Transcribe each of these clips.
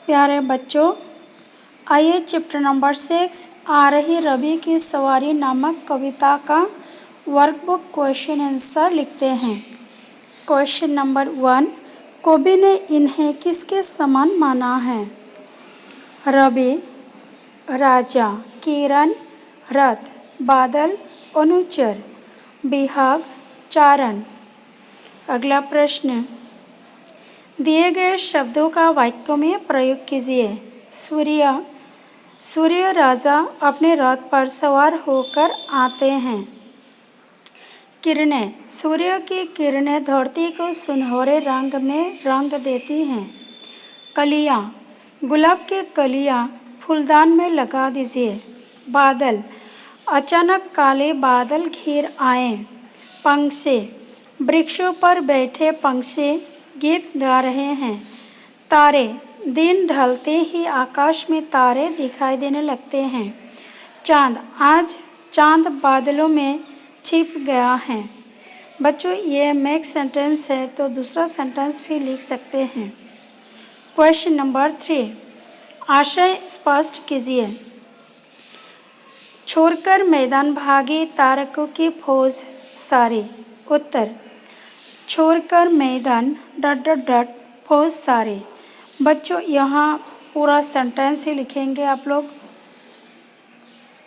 प्यारे बच्चों, आइए चैप्टर नंबर 6 आ रही रवि की सवारी नामक कविता का वर्कबुक क्वेश्चन आंसर लिखते हैं। क्वेश्चन नंबर 1, कवि ने इन्हें किसके समान माना है? रवि, राजा, किरण, रथ, बादल, अनुचर, विहंग, चारण। अगला प्रश्न, दिए गए शब्दों का वाक्यों में प्रयोग कीजिए। सूर्य राजा अपने रथ पर सवार होकर आते हैं। किरणें, सूर्य की किरणें धरती को सुनहरे रंग में रंग देती हैं। कलियां, गुलाब की कलियां फूलदान में लगा दीजिए। बादल, अचानक काले बादल घिर आए। पंछी, वृक्षों पर बैठे पंछी गीत गा रहे हैं। तारे, दिन ढलते ही आकाश में तारे दिखाई देने लगते हैं। चांद, आज चांद बादलों में छिप गया है। बच्चों, ये मेक सेंटेंस है तो दूसरा सेंटेंस भी लिख सकते हैं। क्वेश्चन नंबर 3, आशय स्पष्ट कीजिए। छोड़कर मैदान भागी तारकों की फौज सारी। उत्तर, छोड़कर मैदान ... फौज सारी। बच्चों, यहाँ पूरा सेंटेंस ही लिखेंगे आप लोग।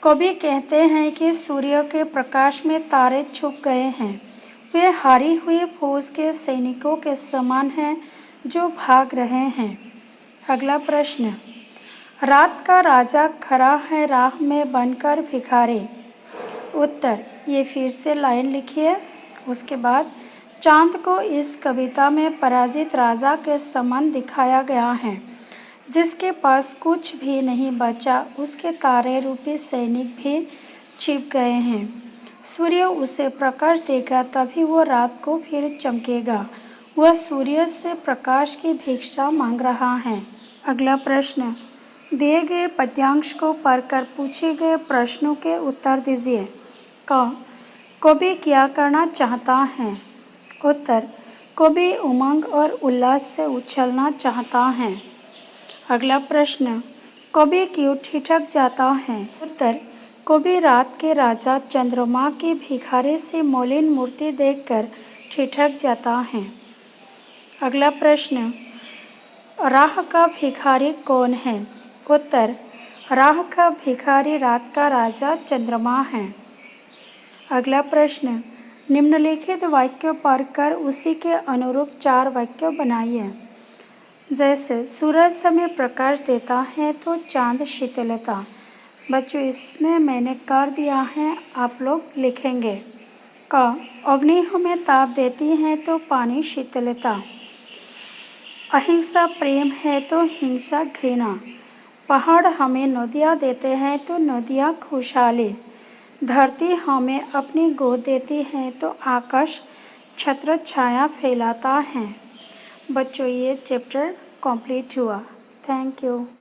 कवि कहते हैं कि सूर्य के प्रकाश में तारे छुप गए हैं। वे हारी हुई फौज के सैनिकों के समान हैं जो भाग रहे हैं। अगला प्रश्न, रात का राजा खड़ा है राह में बनकर भिखारी। उत्तर, ये फिर से लाइन लिखिए। उसके बाद, चांद को इस कविता में पराजित राजा के समान दिखाया गया है। जिसके पास कुछ भी नहीं बचा, उसके तारे रूपी सैनिक भी छिप गए हैं। सूर्य उसे प्रकाश देगा तभी वो रात को फिर चमकेगा। वह सूर्य से प्रकाश की भिक्षा मांग रहा है। अगला प्रश्न, दिए गए पद्यांश को पढ़कर पूछे गए प्रश्नों के उत्तर दीजिए। क, कवि क्या करना चाहता है? उत्तर, कवि उमंग और उल्लास से उछलना चाहता है। अगला प्रश्न, कवि क्यों ठिठक जाता है? उत्तर, कवि रात के राजा चंद्रमा की भिखारी से मलिन मूर्ति देखकर ठिठक जाता है। अगला प्रश्न, राह का भिखारी कौन है? उत्तर, राह का भिखारी रात का राजा चंद्रमा है। अगला प्रश्न, निम्नलिखित वाक्य पढ़कर उसी के अनुरूप 4 वाक्य बनाइए। जैसे, सूरज समय प्रकाश देता है तो चांद शीतलता। बच्चों, इसमें मैंने कर दिया है, आप लोग लिखेंगे। क, अग्नि हमें ताप देती है तो पानी शीतलता। अहिंसा प्रेम है तो हिंसा घृणा। पहाड़ हमें नदियाँ देते हैं तो नदियाँ खुशहाली। धरती हमें अपनी गोद देती है तो आकाश छत्र छाया फैलाता है। बच्चों, ये चैप्टर कंप्लीट हुआ। Thank you.